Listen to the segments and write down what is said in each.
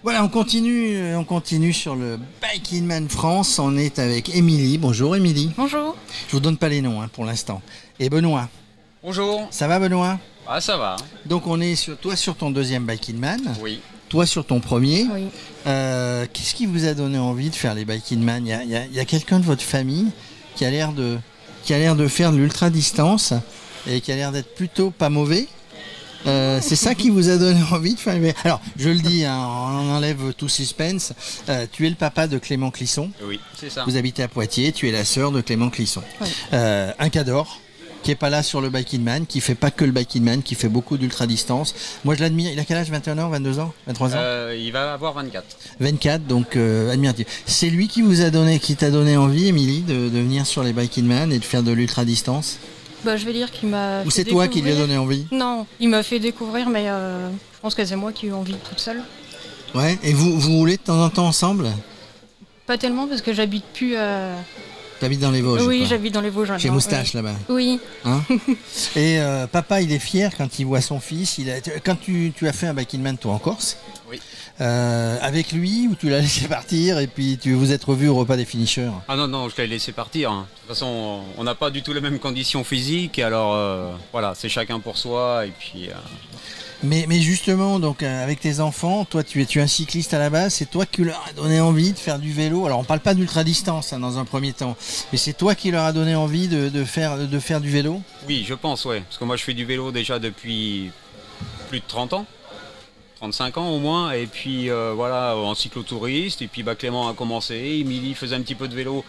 Voilà, on continue sur le Bike in Man France. On est avec Émilie. Bonjour Émilie. Bonjour. Je vous donne pas les noms pour l'instant. Et Benoît. Bonjour. Ça va Benoît? Ah, ça va. Donc on est sur ton deuxième Bike in Man. Oui. Toi sur ton premier. Oui. Qu'est-ce qui vous a donné envie de faire les Bike in Man? Il y a quelqu'un de votre famille qui a l'air de faire de l'ultra distance et qui a l'air d'être plutôt pas mauvais. C'est ça qui vous a donné envie de faire. Alors, je le dis, hein, on enlève tout suspense. Tu es le papa de Clément Clisson. Oui, c'est ça. Vous habitez à Poitiers. Tu es la sœur de Clément Clisson. Oui. Un cador qui est pas là sur le Bike in Man, qui fait pas que le Bike in Man, qui fait beaucoup d'ultra distance. Moi, je l'admire. Il a quel âge? 21 ans, 22 ans, 23 ans? Il va avoir 24. 24, donc admiratif. C'est lui qui t'a donné envie, Émilie, de venir sur les Bike in Man et de faire de l'ultra distance? Bah, je vais dire qu'il m'a. Ou c'est toi qui lui as donné envie? Non, il m'a fait découvrir, mais je pense que c'est moi qui ai eu envie toute seule. Ouais, et vous roulez de temps en temps ensemble? Pas tellement parce que j'habite plus. T'habites dans les Vosges? Oui, quoi. j'habite dans les Vosges. Chez Moustache, là-bas. Oui. Hein? Et papa, il est fier quand il voit son fils. Quand tu as fait un Bike in Man, toi, en Corse? Oui. Avec lui, ou tu l'as laissé partir et puis vous êtes revus au repas des finishers? Ah non, je l'ai laissé partir. Hein. De toute façon, on n'a pas du tout les mêmes conditions physiques. Alors, voilà, c'est chacun pour soi. Et puis. Mais justement, donc avec tes enfants, toi tu es un cycliste à la base, c'est toi qui leur a donné envie de faire du vélo. Alors on parle pas d'ultra distance dans un premier temps, mais c'est toi qui leur a donné envie de faire du vélo? Oui, je pense, ouais. Parce que moi, je fais du vélo déjà depuis plus de 30 ans. 35 ans au moins, et puis voilà, en cyclotouriste, et puis Clément a commencé, Émilie faisait un petit peu de vélo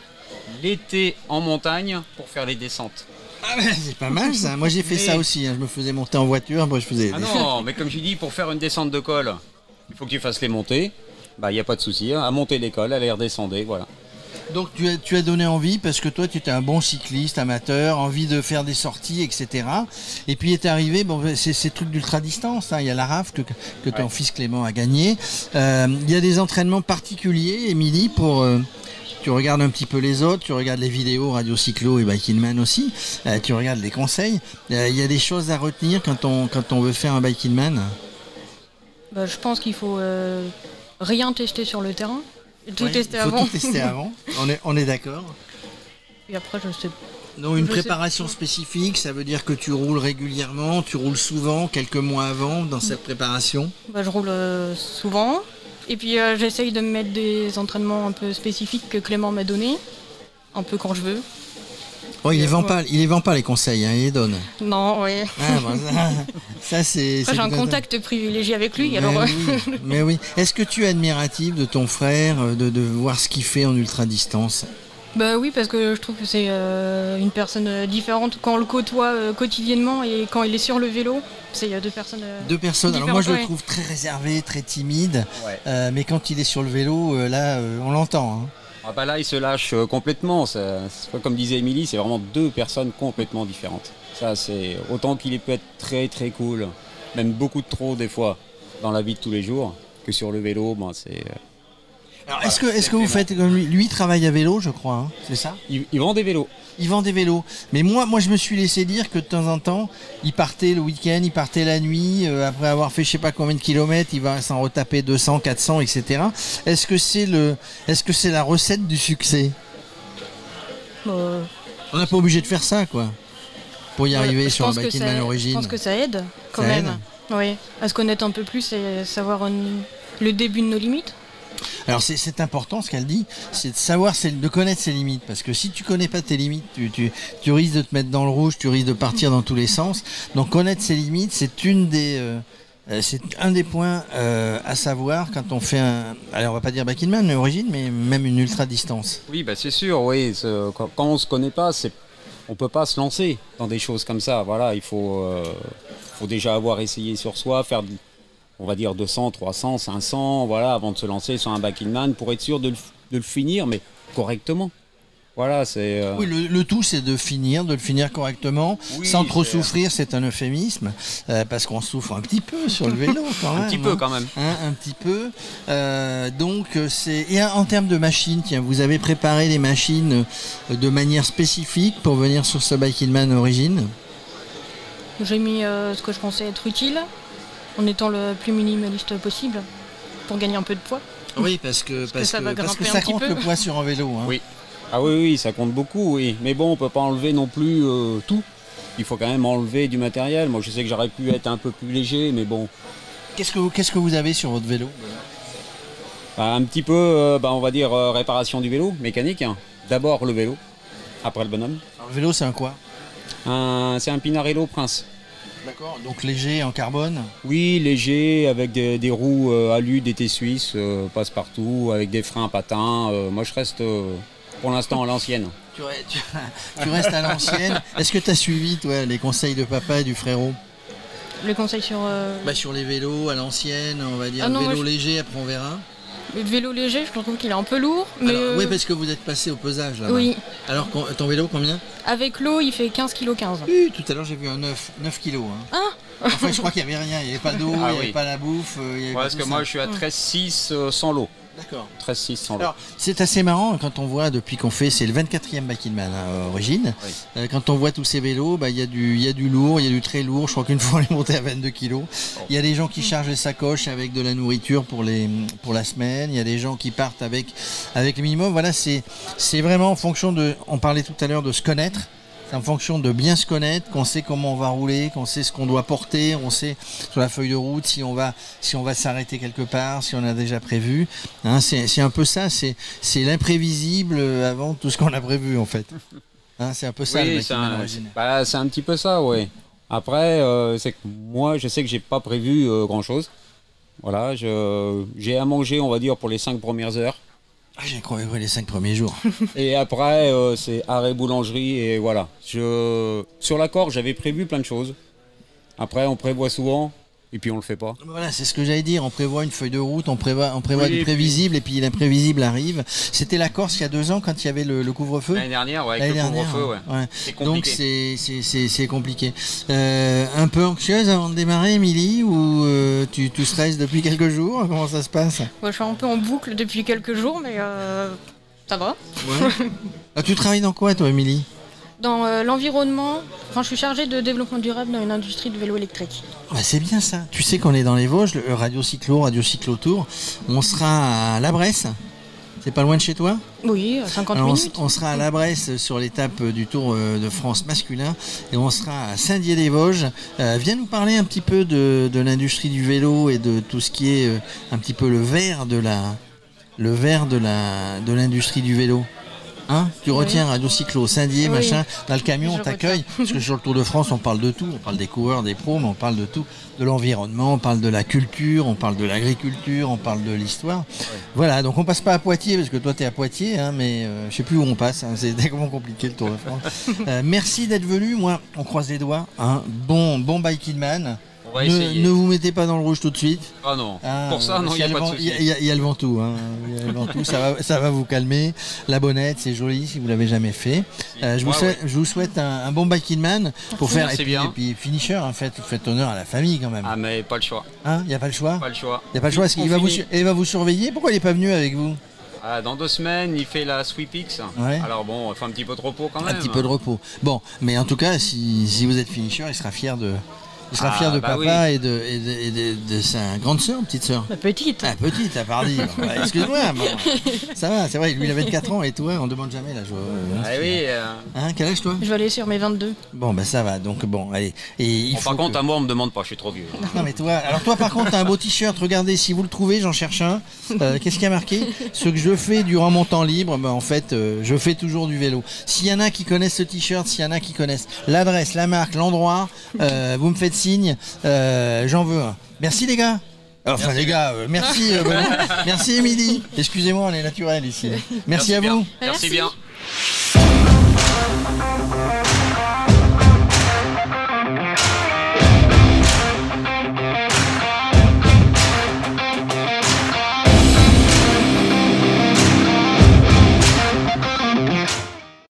l'été en montagne pour faire les descentes. Ah ben, c'est pas mal ça, moi j'ai fait ça aussi, hein. Je me faisais monter en voiture, après je faisais... Ah non, mais comme je dis, pour faire une descente de col, il faut que tu fasses les montées, il n'y a pas de souci, hein. À monter les cols, à les redescendre, voilà. Donc tu as donné envie parce que toi tu étais un bon cycliste amateur, envie de faire des sorties, etc. Et puis est arrivé ces trucs d'ultra distance, hein. Il y a la RAF que ton fils Clément a gagné. Il y a des entraînements particuliers, Émilie, pour... Tu regardes un petit peu les autres, tu regardes les vidéos Radio Cyclo et Bike in Man aussi, tu regardes les conseils. Il y a des choses à retenir quand on veut faire un Bike in Man? Bah, je pense qu'il faut rien tester sur le terrain. Tout Oui, tester faut avant. tout tester avant, on est d'accord. Et après, je sais. Donc une Je sais préparation spécifique, ça veut dire que tu roules régulièrement, tu roules souvent, quelques mois avant dans cette préparation? Bah, je roule souvent. Et puis j'essaye de me mettre des entraînements un peu spécifiques que Clément m'a donné, un peu quand je veux. Oh, il les vend pas les conseils, hein, il les donne. Non, oui. Ah, bon, ça c'est. Après, j'ai un contact privilégié avec lui, Mais alors. oui, mais oui. Est-ce que tu es admiratif de ton frère, de voir ce qu'il fait en ultra distance? Bah oui, parce que je trouve que c'est une personne différente quand on le côtoie quotidiennement et quand il est sur le vélo. C'est deux personnes. Deux personnes. Alors moi je le ouais. trouve très réservé, très timide, Ouais. mais quand il est sur le vélo, là, on l'entend. Hein. Ah bah là, il se lâche complètement. Comme disait Émilie, c'est vraiment deux personnes complètement différentes. Ça, c'est autant qu'il peut être très très cool, même beaucoup de trop des fois dans la vie de tous les jours, que sur le vélo, c'est. Alors est-ce que vous faites comme lui? Lui travaille à vélo, je crois, hein, c'est ça? Il vend des vélos. Il vend des vélos. Mais moi je me suis laissé dire que de temps en temps, il partait le week-end, il partait la nuit, après avoir fait je sais pas combien de kilomètres, il va s'en retaper 200, 400, etc. Est-ce que c'est la recette du succès? On n'est pas obligé de faire ça, quoi, pour y arriver sur un Bike in Man Origin. Je pense que ça aide, quand Ça même. aide. Oui, à se connaître un peu plus et savoir le début de nos limites. Alors c'est important ce qu'elle dit, c'est de savoir, de connaître ses limites, parce que si tu connais pas tes limites, tu risques de te mettre dans le rouge, tu risques de partir dans tous les sens. Donc connaître ses limites, c'est un des points à savoir quand on fait allez, on va pas dire Bike in Man Origin, mais même une ultra distance. Oui, c'est sûr, oui. Quand on se connaît pas, on peut pas se lancer dans des choses comme ça. Voilà, il faut déjà avoir essayé sur soi, faire on va dire 200, 300, 500, voilà, avant de se lancer sur un Bike in Man pour être sûr de le finir, mais correctement. Voilà, c'est. Oui, le tout, c'est de le finir correctement, oui, sans trop souffrir. C'est un euphémisme, parce qu'on souffre un petit peu sur le vélo quand même. Un petit peu quand même. Hein, un petit peu. Donc c'est. Et en termes de machines, tiens, vous avez préparé les machines de manière spécifique pour venir sur ce Bike in Man Origin? J'ai mis ce que je pensais être utile, en étant le plus minimaliste possible. pour gagner un peu de poids. Oui, parce que ça va grimper ça un petit compte peu. le poids sur un vélo. Hein. Oui. Ah oui, ça compte beaucoup, oui. Mais bon, on peut pas enlever non plus tout. Il faut quand même enlever du matériel. Moi, je sais que j'aurais pu être un peu plus léger, mais bon. Qu'est-ce que vous avez sur votre vélo? Un petit peu, on va dire, réparation du vélo, mécanique. Hein. D'abord le vélo, après le bonhomme. Alors, le vélo, c'est un quoi? C'est un Pinarello Prince. D'accord. Donc léger en carbone. Oui, léger, avec des roues alu, d'été suisse, passe-partout, avec des freins patins. Moi, je reste pour l'instant à l'ancienne. Tu restes à l'ancienne. Est-ce que tu as suivi, toi, les conseils de papa et du frérot? Les conseils sur... Sur les vélos à l'ancienne, on va dire Ah non, vélo moi, léger, après on verra. Le vélo léger, je trouve qu'il est un peu lourd. Mais Alors, oui, parce que vous êtes passé au pesage là. oui. Alors, ton vélo, combien? Avec l'eau, il fait 15,15 kg. Oui, tout à l'heure j'ai vu un 9 kilos. Hein. Ah Enfin, je crois qu'il n'y avait rien, il n'y avait pas d'eau, il n'y avait pas la bouffe. Il y avait pas Parce tout que ça. moi, je suis à 13,6 sans l'eau. D'accord. 13,6 sans l'eau. Alors, c'est assez marrant quand on voit, depuis qu'on fait, c'est le 24e Bike in Man à origine. Oui. Quand on voit tous ces vélos, il y a du lourd, il y a du très lourd. Je crois qu'une fois on est monté à 22 kilos. Il y a des gens qui chargent les sacoches avec de la nourriture pour la semaine. Il y a des gens qui partent avec le minimum. Voilà, c'est vraiment en fonction de. On parlait tout à l'heure de se connaître. C'est en fonction de bien se connaître, qu'on sait comment on va rouler, qu'on sait ce qu'on doit porter, on sait sur la feuille de route si on va s'arrêter quelque part, si on a déjà prévu. Hein, c'est un peu ça, c'est l'imprévisible avant tout ce qu'on a prévu en fait. Hein, c'est un peu ça Oui, le Bike in Man original. c'est un petit peu ça, oui. Après, c'est que moi, je sais que j'ai pas prévu grand-chose. Voilà, j'ai à manger, on va dire, pour les 5 premières heures. Ah, j'ai croyé les 5 premiers jours. Et après, c'est arrêt boulangerie et voilà. Sur l'accord, j'avais prévu plein de choses. Après, on prévoit souvent et puis on le fait pas. Voilà, c'est ce que j'allais dire. On prévoit une feuille de route, on prévoit Oui, du prévisible et puis l'imprévisible arrive. C'était la Corse il y a 2 ans quand il y avait le couvre-feu. L'année dernière, ouais, avec le couvre-feu, ouais. C'est Donc compliqué. c'est compliqué. Un peu anxieuse avant de démarrer, Émilie, ou tu stresses depuis quelques jours? Comment ça se passe? Moi, je suis un peu en boucle depuis quelques jours, mais ça va. Ouais. Ah, tu travailles dans quoi, toi, Émilie? Dans l'environnement, je suis chargée de développement durable dans une industrie de vélo électrique. C'est bien ça. Tu sais qu'on est dans les Vosges, le Radio Cyclo Tour. On sera à La Bresse. C'est pas loin de chez toi? Oui, 50 Alors, minutes. on sera à La Bresse sur l'étape du Tour de France masculin et on sera à Saint-Dié-des-Vosges. Viens nous parler un petit peu de l'industrie du vélo et de tout ce qui est un petit peu le verre de l'industrie du vélo. Hein, tu retiens Radio Cyclo, Saint-Dié, Oui. machin, dans le camion on Je t'accueille, retiens. parce que sur le Tour de France on parle de tout, on parle des coureurs, des pros, mais on parle de tout, de l'environnement, on parle de la culture, on parle de l'agriculture, on parle de l'histoire. Voilà, donc on passe pas à Poitiers, parce que toi t'es à Poitiers, hein, mais je sais plus où on passe, hein, c'est tellement compliqué le Tour de France. Merci d'être venu, moi on croise les doigts, hein, bon Bike in Man. On va essayer. Ne vous mettez pas dans le rouge tout de suite. Ah non, Ah, pour ça, non, il n'y a pas de souci. Il y a le Ventoux, hein. Il y a le Ventoux, ça va vous calmer. La bonnette, c'est joli si vous l'avez jamais fait. Je vous souhaite un bon Bike in Man pour faire Merci et bien. puis finisher. En fait, faites honneur à la famille quand même. Ah mais pas le choix. Hein, il y a pas le choix. Pas le choix. Il y a pas le choix. Parce qu'il va vous surveiller. Pourquoi il est pas venu avec vous? Ah, dans 2 semaines, il fait la SweepX. Ouais. Alors bon, il faut un petit peu de repos quand même. Un petit peu de repos. Bon, mais en tout cas, si vous êtes finisher, il sera fier de. Il sera fier de bah papa et de sa grande sœur, petite sœur. La petite. Ah, petite, à pardi. Excuse-moi. Bon. Ça va, c'est vrai, lui il a 24 ans et toi, on demande jamais l'âge. Ah oui. Hein, quel âge toi? Je vais aller sur mes 22. Bon, ça va, donc bon, allez. Et il faut Par contre, à moi, on me demande pas, je suis trop vieux. Non, mais toi, alors toi par contre, t'as un beau t-shirt, regardez, si vous le trouvez, j'en cherche un. Qu'est-ce qu'il y a marqué? Ce que je fais durant mon temps libre, en fait, je fais toujours du vélo. S'il y en a qui connaissent ce t-shirt, s'il y en a qui connaissent l'adresse, la marque, l'endroit, vous me faites signe. J'en veux un. Merci les gars. Enfin les gars, merci Benoît. Merci Émilie. Excusez-moi, on est naturel ici. Merci à bien. vous. Merci bien.